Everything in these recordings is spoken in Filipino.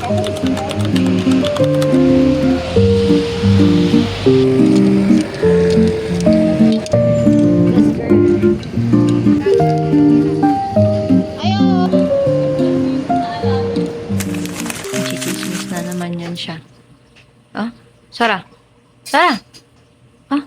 Chichismis na naman yan siya. Oh, Sarah. Sarah! Oh.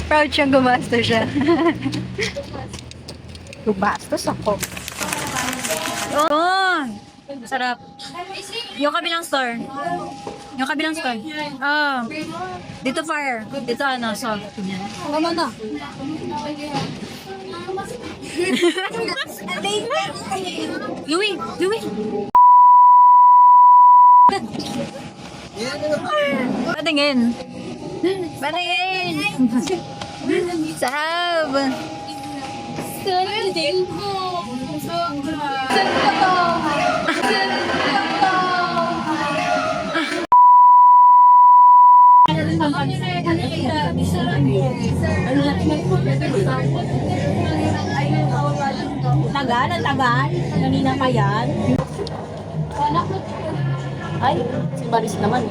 Proud siyang gumastos siya. Gumastos ako. Oh, sarap. Yung kabilang store. Yung kabilang store. Oh. Dito fire. Dito ano, salt. Ano na? Louie! Louie! Patingin. Patingin. Sarap. Tagal, ang tagal. Kanina pa yan. Ay, si Maris naman.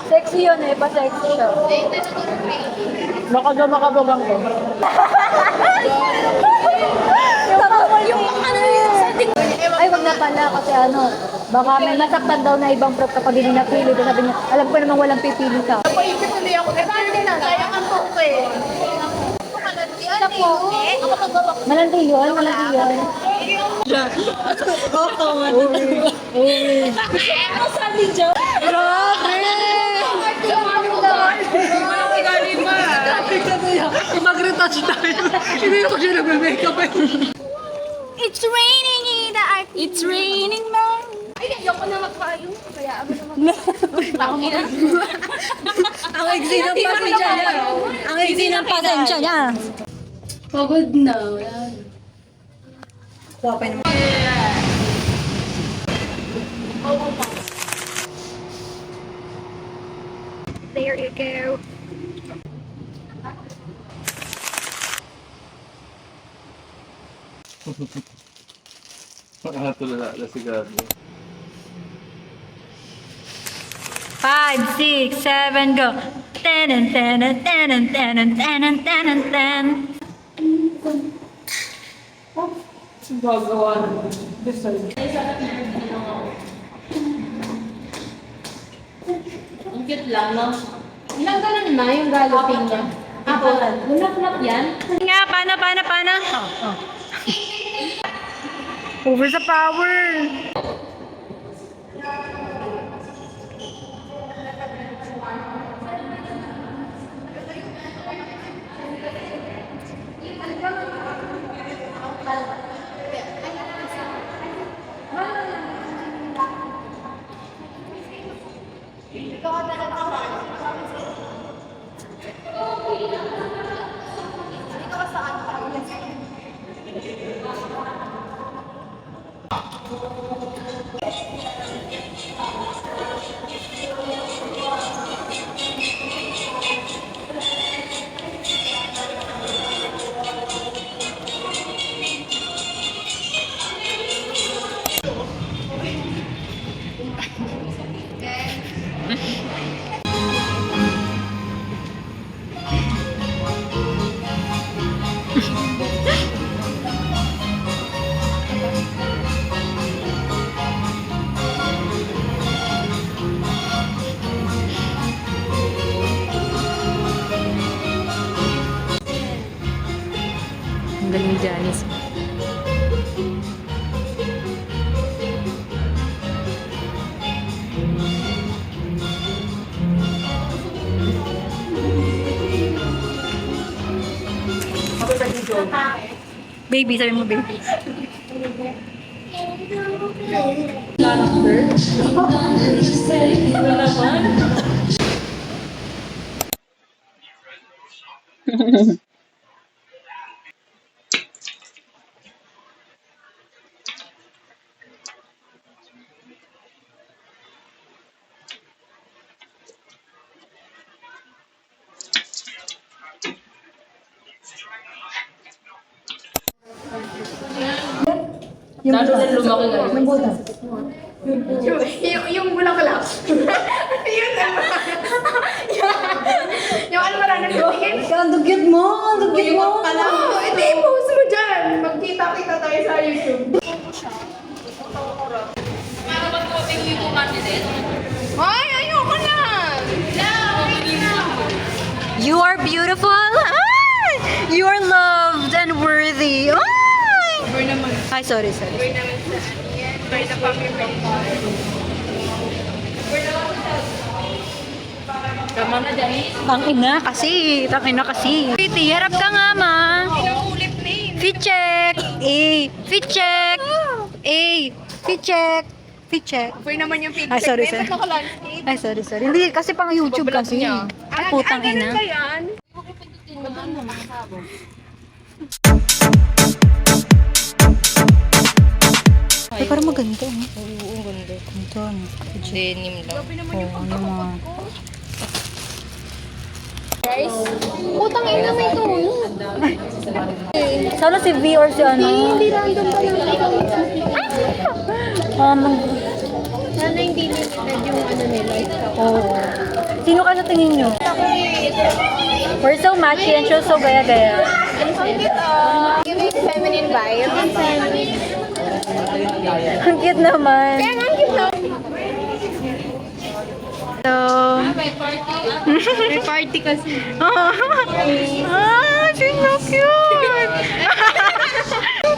Sexy yun eh, pa-sexy siya. Baka daw makabagang ko. Ay, wag na pala kasi ano, baka may masaktan daw na ibang prop kapag hindi napili. Tapos sabi niya, alam ko namang walang pipili ka. Napaisip ulit ako. Eh, paano na? Sayang ang poke eh. Sa poke? Malandi yun, malandi yun. Ano sa video? Mag-retouch tayo. Hindi ko siya nag-makeup eh. It's raining in the art. It's raining man. Ay, ayoko na magpaayong. Kaya ako na Ang exit ng pasensya niya. Ang exit ng pasensya niya. Pagod na. Kuha pa naman. There you go. Tulala na si Gabi. 5, 6, 7, go. Tenen, tenen, tenen, tenen, tenen, tenen, tenen. Gagawa ng design. Ang cute lang, no? Ilang ganun na yung galloping niya? Apat. Lunap-lunap yan? Nga, paano? Over sa power. Janice. Baby, sabi mo baby. Lalo na lumaki ngayon. Yung boda. Yung bulaklak. Yun naman. Yung ano marang nagtingin. Ang dugyot mo! Ang dugyot mo! Oo, ito i-post mo dyan. Magkita-kita tayo sa YouTube. Para mag-voting yung candidate? Ay, ayoko na! You are beautiful! Ay! You are loved and worthy! Ay! Bird naman. Ay, sorry. Bird naman sa yan. Bird na papi Tama na, Janice. Tangina kasi. Pretty, harap ka nga, ma. Pinaulit na eh. Fit check. Fit check. Fit check. Bird naman yung feedback. Ay, sorry. Ba't naka-landscape? Ay, sorry. Hindi, kasi pang YouTube Bablog kasi. niya. Ay, putang ganun ina. ba yan? Ay, parang maganda. Oo, ganda. Ito, ano. Denim lang. Oo, ano mga... Guys, putang ina may tulo. Sana si V or si ano. Hindi random pa lang. Sana hindi limited yung ano nila. Oo. Sino ka sa tingin nyo? We're so matchy and so gaya-gaya. Giving feminine vibes. Ang cute naman. Kaya nga, ang cute na. So, May party kasi. she's so cute.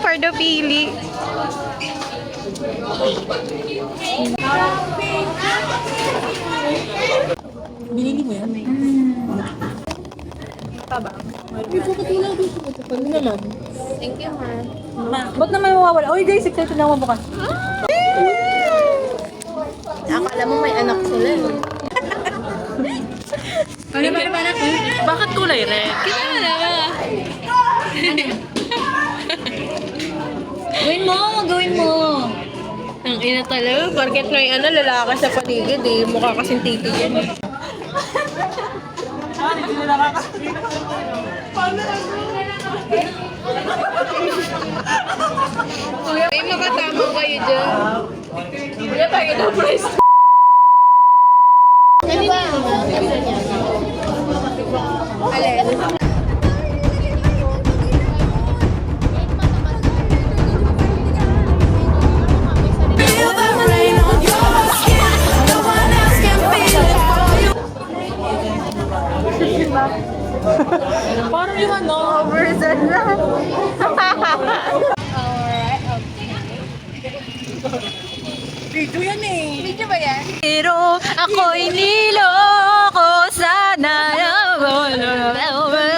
Pardo pili. Binili mo yan? Taba. Thank you, ma. Ba't naman mawawala? Oy guys, excited na ako bukas. Akala mo may anak sila eh. Paano? Bakit kulay red? Kita mo na ba? Gawin mo. Ang ina talaga, bakit may ano, lalaki sa paligid eh. Mukha kasing titi yan eh. Ay, makatama kayo dyan. Kuya, tayo na price. Ano ba? Alin? Parang yung ano, version lang. Video yan eh. Video ba yan? Pero ako'y niloko sana.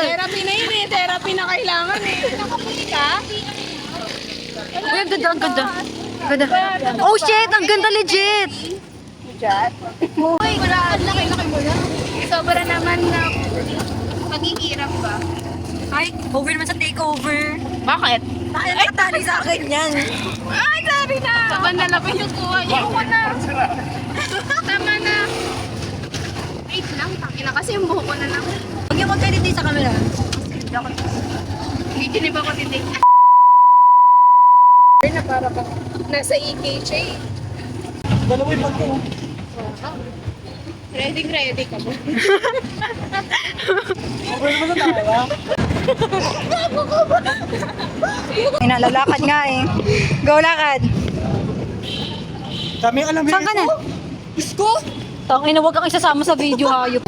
Therapy na yun eh. Therapy na kailangan eh. Nakapuli ka? Uy, ang ganda. Oh shit, ang ganda legit. Uy, laki mo na. Sobra naman na maghihirap ba? Ay, over naman sa takeover. Bakit? Ay, nakatali sa akin yan. Ay, sorry na! Baka nalapin yung kuha. Ayoko na. Tama na. Wait lang, takina kasi yung buho ko na lang. Huwag yung magkaliti sa camera. Hindi din ba ko titig? Na para pa nasa EKJ. Dalawa yung pagko. Ready ka ba? Over naman sa tawa. Lalakad nga eh. Go, lakad. Kami alam Saan ka na? Isko? Tangina, huwag kang isasama sa video, hayop.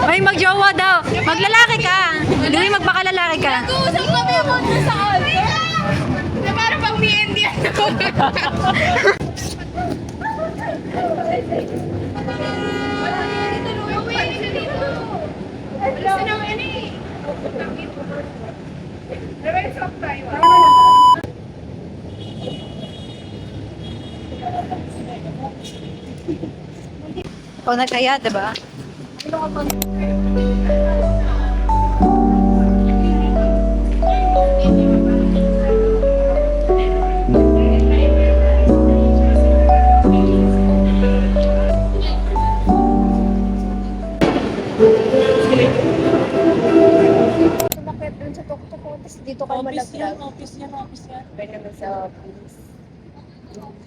Ay, magjowa daw. Maglalaki ka. Hindi magpakalalaki ka. Nag-uusap kami mo sa altar. Na parang pang BND ako. Pag nagkaya, diba? Sumakit dun sa tuk-tuk ko, tapos dito kayo malaglag. Office yan. Pwede naman sa office.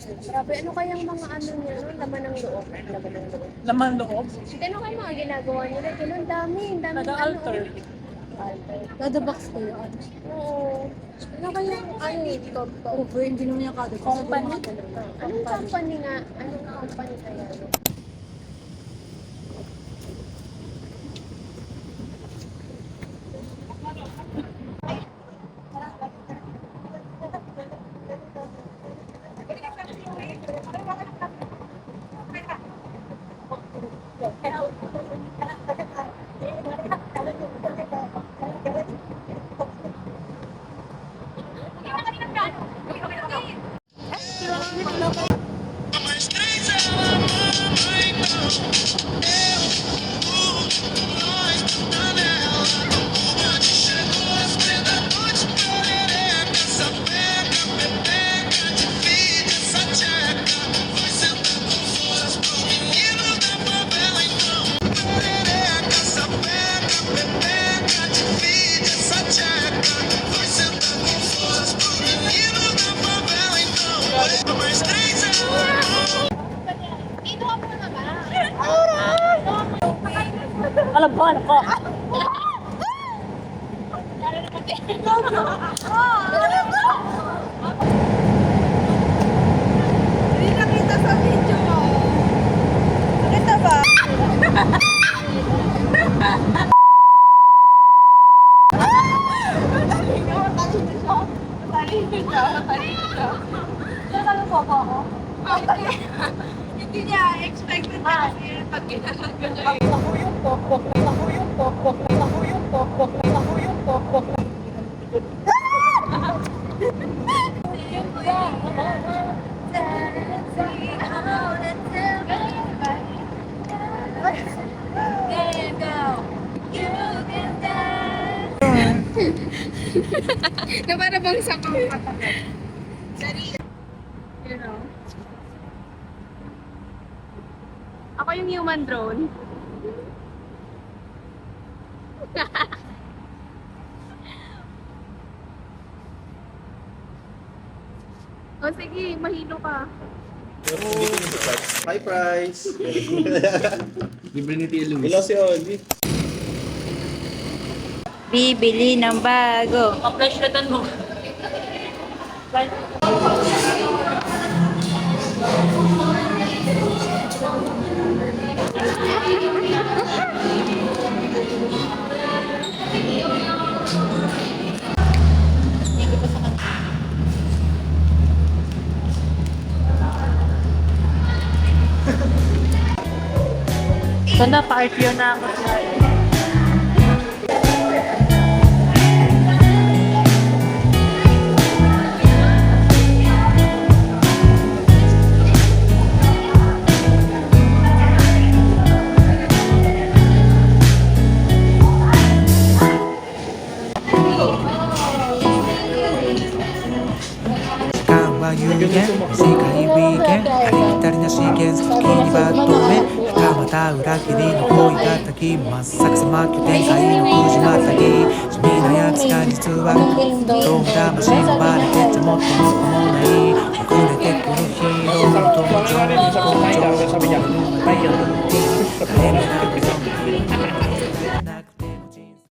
Grabe, ano kayang mga ano niya, no? Laman ng loob. Laman ng loob. Laman loob. Ano kayo mga ginagawa nila? Ganun, dami. Dami Nag-alter. Alter. Kada box ko yun. Oo. Ano kayang ano ito? Over, hindi naman yung kada box. Company. Anong company nga? Anong company kaya? No? Alam ko. Hindi nakita sa video mo. Nakita ba? Hindi niya expected na kasi pag ginagawa niya. Na para bang sa pangkatagal. You know? Ako yung human drone. O sige, mahilo ka. Hi, Price! Libre ni Tia Luis. Hello si Oli. Bibili ng bago. Pa-flashlightan mo. Sana pa-RPO na ako.有限世界ウィーケンありきたりな資源好きにバッド目二股裏切りの恋がたき真っ逆さま拠展開の藤またぎ地味なやつが実はどう魂奪われててもっともっともない遅れてくるヒーローの登場に向上のルーティン